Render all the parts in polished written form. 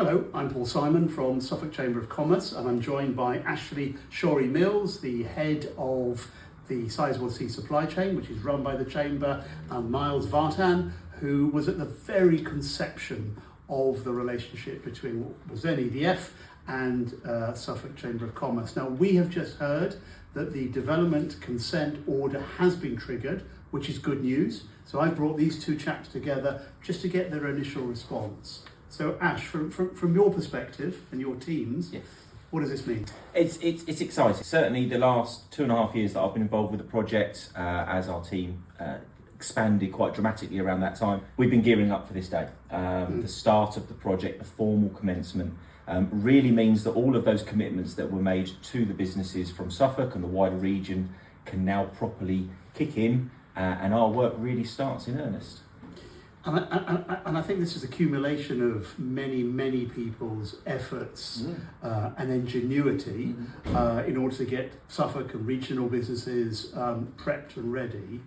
Hello, I'm Paul Simon from Suffolk Chamber of Commerce, and I'm joined by Ashley Shorey-Mills, the head of the Sizewell C Supply Chain, which is run by the Chamber, and Miles Vartan, who was at the very conception of the relationship between what was then EDF and Suffolk Chamber of Commerce. Now, we have just heard that the development consent order has been triggered, which is good news. So I've brought these two chaps together just to get their initial response. So Ash, from your perspective and your teams, yes. What does this mean? It's exciting. Certainly the last 2.5 years that I've been involved with the project, as our team expanded quite dramatically around that time, we've been gearing up for this day. The start of the project, the formal commencement, really means that all of those commitments that were made to the businesses from Suffolk and the wider region can now properly kick in, and our work really starts in earnest. And I think this is accumulation of many people's efforts and ingenuity in order to get Suffolk and regional businesses prepped and ready.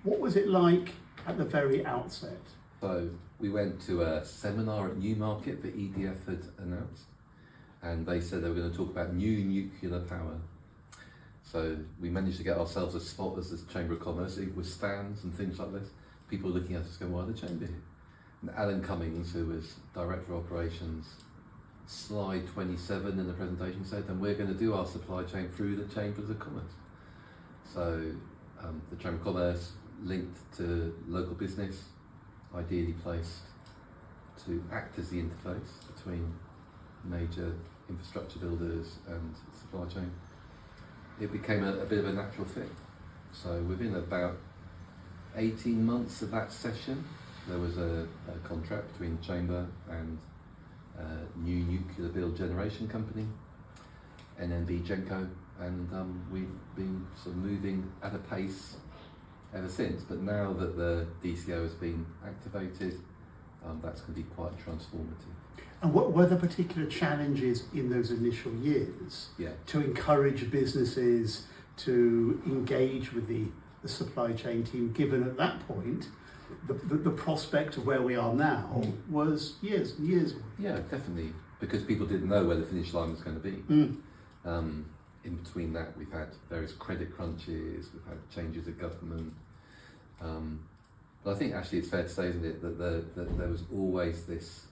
What was it like at the very outset? So we went to a seminar at Newmarket that EDF had announced, and they said they were going to talk about new nuclear power. So we managed to get ourselves a spot as the Chamber of Commerce with stands and things like this. People looking at us going, why the Chamber here? And Alan Cummings, who was Director of Operations, slide 27 in the presentation said, and we're going to do our supply chain through the Chambers of Commerce. So the Chamber of Commerce linked to local business, ideally placed to act as the interface between major infrastructure builders and supply chain. It became a bit of a natural fit. So within about 18 months of that session, there was a contract between the Chamber and new nuclear build generation company, NNB Genco, and we've been sort of moving at a pace ever since. But now that the DCO has been activated, that's going to be quite transformative. And what were the particular challenges in those initial years to encourage businesses to engage with the supply chain team, given at that point the prospect of where we are now was years and years away? Yeah, definitely, because people didn't know where the finish line was going to be. In between that, we've had various credit crunches, we've had changes of government. But I think actually it's fair to say, isn't it, that there was always this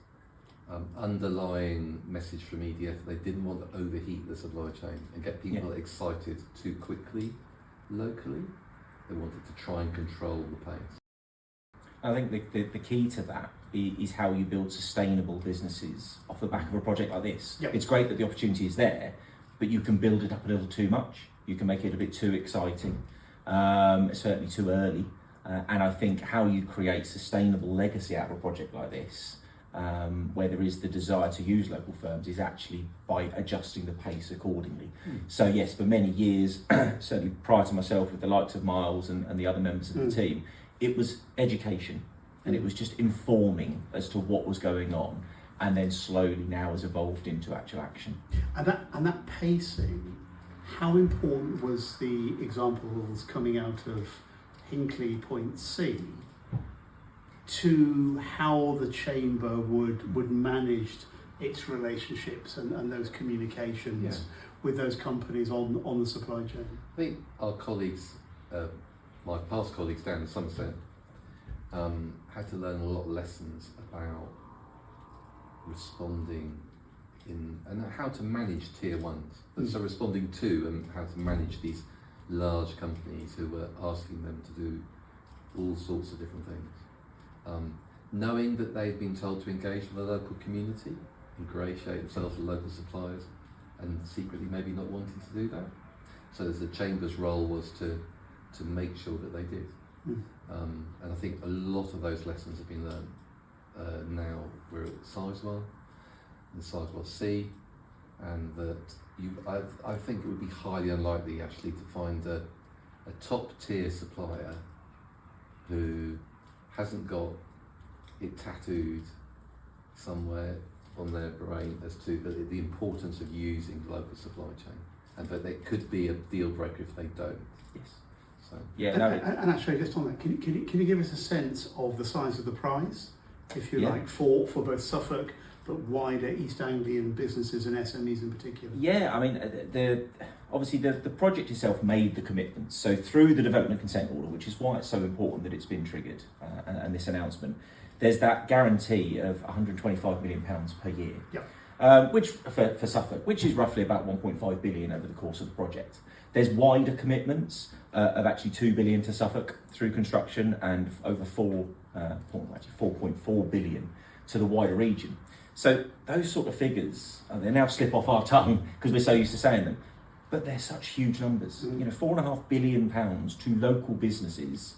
underlying message from EDF. They didn't want to overheat the supply chain and get people excited too quickly locally. They wanted to try and control the pace. I think the key to that is how you build sustainable businesses off the back of a project like this. It's great that the opportunity is there, but you can build it up a little too much. You can make it a bit too exciting, certainly too early. And I think how you create sustainable legacy out of a project like this, where there is the desire to use local firms, is actually by adjusting the pace accordingly. So yes, for many years, certainly prior to myself with the likes of Miles and the other members of the team, it was education, and it was just informing as to what was going on, and then slowly now has evolved into actual action. And that pacing, how important was the examples coming out of Hinkley Point C to how the Chamber would manage its relationships and those communications with those companies on the supply chain? I think our colleagues, my past colleagues down in Somerset, had to learn a lot of lessons about responding and how to manage tier ones. So responding to and how to manage these large companies who were asking them to do all sorts of different things. Knowing that they'd been told to engage with the local community, ingratiate themselves with local suppliers, and secretly maybe not wanting to do that. So the Chamber's role was to make sure that they did. And I think a lot of those lessons have been learned. Now we're at Sizewell and Sizewell C, and that I think it would be highly unlikely actually to find a top tier supplier who hasn't got it tattooed somewhere on their brain as to the importance of using local supply chain, and that there could be a deal breaker if they don't. Yes. So and actually, just on that, can you give us a sense of the size of the prize, if you like, for both Suffolk but wider East Anglian businesses and SMEs in particular? Yeah, I mean, obviously the project itself made the commitments. So through the development consent order, which is why it's so important that it's been triggered, and this announcement, there's that guarantee of £125 million per year. Yeah. Which for Suffolk, which is roughly about 1.5 billion over the course of the project. There's wider commitments of actually 2 billion to Suffolk through construction, and over 4.4 billion to the wider region. So those sort of figures, they now slip off our tongue because we're so used to saying them, but they're such huge numbers. You know, £4.5 billion to local businesses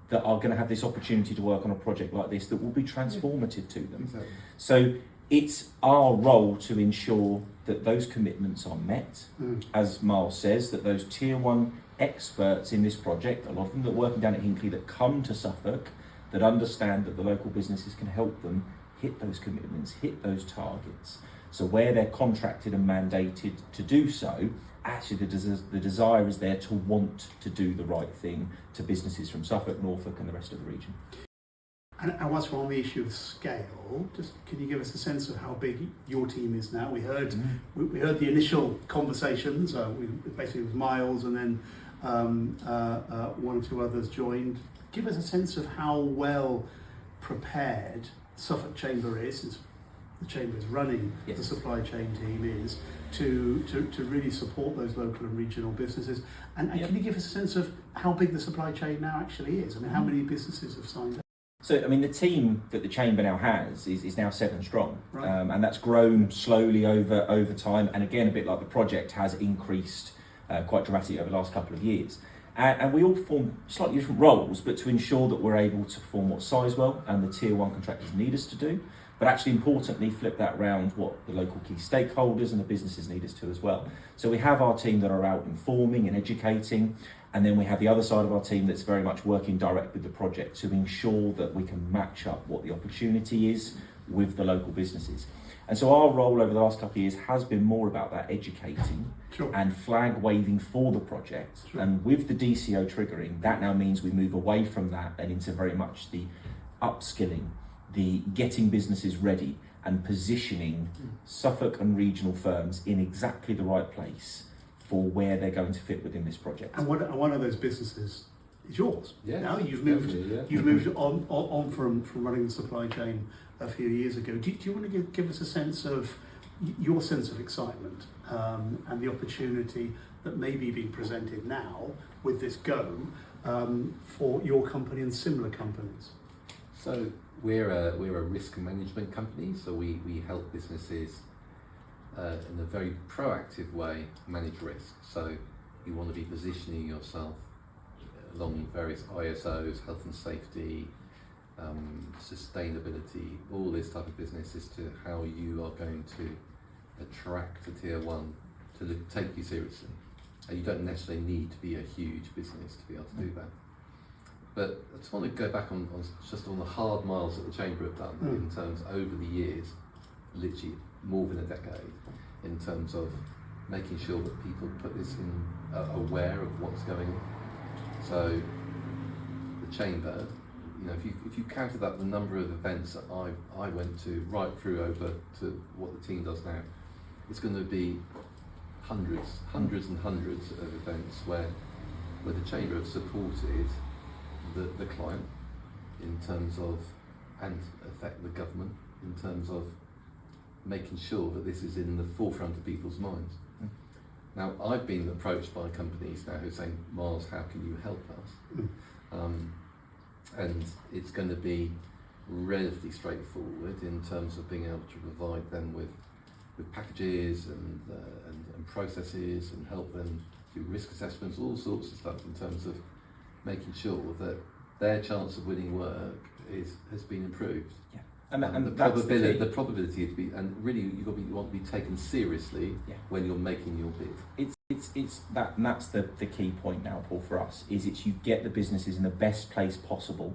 that are going to have this opportunity to work on a project like this that will be transformative to them. Exactly. So it's our role to ensure that those commitments are met, as Miles says, that those tier one experts in this project, a lot of them that are working down at Hinckley, that come to Suffolk, that understand that the local businesses can help them hit those commitments, hit those targets. So where they're contracted and mandated to do so, actually the desire is there to want to do the right thing to businesses from Suffolk, Norfolk and the rest of the region. And whilst we're on the issue of scale, just can you give us a sense of how big your team is now? We heard we heard the initial conversations. Basically it was Miles, and then one or two others joined. Give us a sense of how well prepared Suffolk Chamber is, since the Chamber is running the supply chain team, is to really support those local and regional businesses. And can you give us a sense of how big the supply chain now actually is? I mean, how many businesses have signed up? So, I mean, the team that the Chamber now has is now 7 strong, right. And that's grown slowly over time. And again, a bit like the project has increased quite dramatically over the last couple of years. And we all form slightly different roles, but to ensure that we're able to perform what Sizewell and the tier one contractors need us to do, but actually importantly flip that around what the local key stakeholders and the businesses need us to as well. So we have our team that are out informing and educating, and then we have the other side of our team that's very much working direct with the project to ensure that we can match up what the opportunity is with the local businesses. And so our role over the last couple of years has been more about that educating and flag waving for the project. And with the DCO triggering, that now means we move away from that and into very much the upskilling, the getting businesses ready and positioning Suffolk and regional firms in exactly the right place for where they're going to fit within this project. And one of those businesses is yours. Yeah, now you've moved on from running the supply chain a few years ago. Do you want to give us a sense of your sense of excitement and the opportunity that may be being presented now with this go for your company and similar companies? So we're a risk management company, so we help businesses in a very proactive way manage risk. So you want to be positioning yourself along various ISOs, health and safety, sustainability, all this type of business as to how you are going to attract a tier one to take you seriously. And you don't necessarily need to be a huge business to be able to do that. But I just want to go back on the hard miles that the Chamber have done in terms over the years, literally more than a decade, in terms of making sure that people put this in, aware of what's going on. So the Chamber, you know, if you counted up the number of events that I went to right through over to what the team does now, it's going to be hundreds and hundreds of events where the Chamber have supported the client in terms of, and affect the government in terms of making sure that this is in the forefront of people's minds. Now, I've been approached by companies now who are saying, Miles, how can you help us? And it's going to be relatively straightforward in terms of being able to provide them with packages and processes and help them do risk assessments, all sorts of stuff in terms of making sure that their chance of winning work has been improved. Yeah. And the probability to be, and really you want to be taken seriously when you're making your bid. It's that, and that's the key point now, Paul, for us, is it's you get the businesses in the best place possible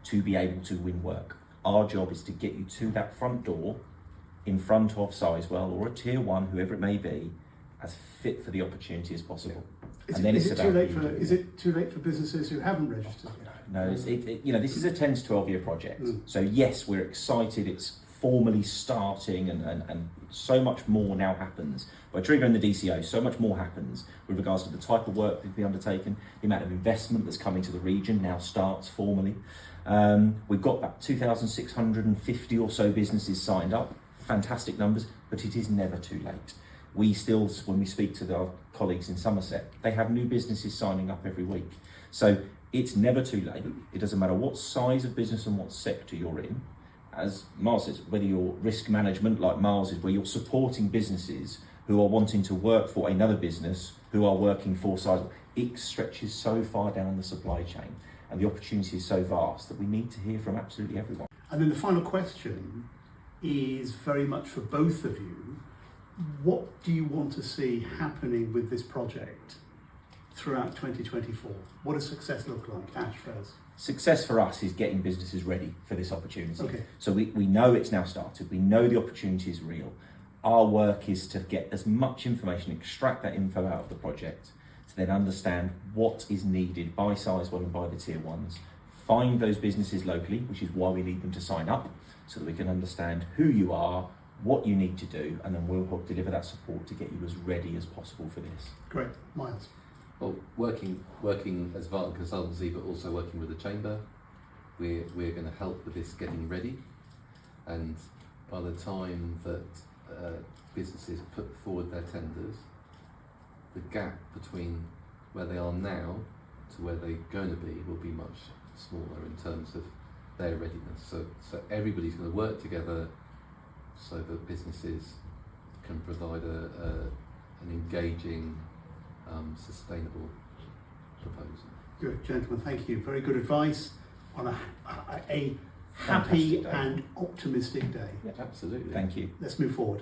to be able to win work. Our job is to get you to that front door in front of Sizewell or a tier one, whoever it may be, as fit for the opportunity as possible. Is it too late for businesses who haven't registered yet? No, this is a 10 to 12 year project. So yes, we're excited. It's formally starting, and so much more now happens. By triggering the DCO, so much more happens with regards to the type of work that can be undertaken, the amount of investment that's coming to the region now starts formally. We've got about 2,650 or so businesses signed up, fantastic numbers, but it is never too late. We still, when we speak to our colleagues in Somerset, they have new businesses signing up every week. So it's never too late. It doesn't matter what size of business and what sector you're in. As Miles says, whether you're risk management like Miles is, where you're supporting businesses who are wanting to work for another business who are working for Sizewell, it stretches so far down the supply chain and the opportunity is so vast that we need to hear from absolutely everyone. And then the final question is very much for both of you. What do you want to see happening with this project throughout 2024? What does success look like? Ash first. Success for us is getting businesses ready for this opportunity. Okay. So we know it's now started. We know the opportunity is real. Our work is to get as much information, extract that info out of the project, to then understand what is needed by Sizewell and by the tier ones, find those businesses locally, which is why we need them to sign up, so that we can understand who you are, what you need to do, and then we'll help deliver that support to get you as ready as possible for this. Great. Miles. Well, working as Vartan Consultancy, but also working with the Chamber, we're going to help with this getting ready. And by the time that businesses put forward their tenders, the gap between where they are now to where they're going to be will be much smaller in terms of their readiness. So everybody's going to work together so that businesses can provide an engaging, sustainable proposal. Good, gentlemen, thank you. Very good advice on a happy and optimistic day. Yeah, absolutely. Thank you. Let's move forward.